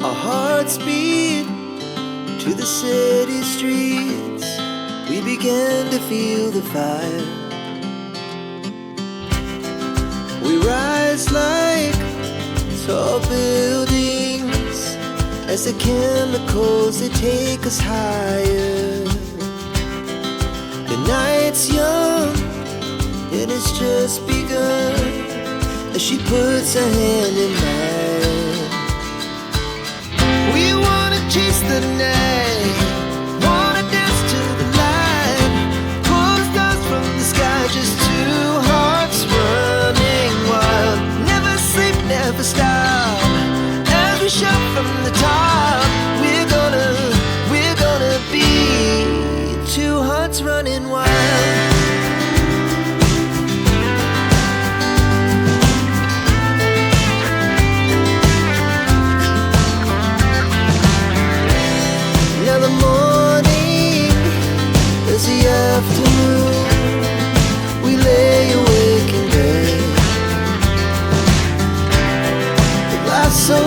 Our hearts beat to the city streets. We began to feel the fire. We rise like tall buildings as the chemicals, they take us higher. The night's young and it's just begun as she puts her hand in mine. We wanna chase the night, wanna dance to the light, pull the stars from the sky, just two hearts running wild. Never sleep, never stop, as we shout from the top. We're gonna be two hearts running wild. The morning is the afternoon. We lay awake in bed. The glass so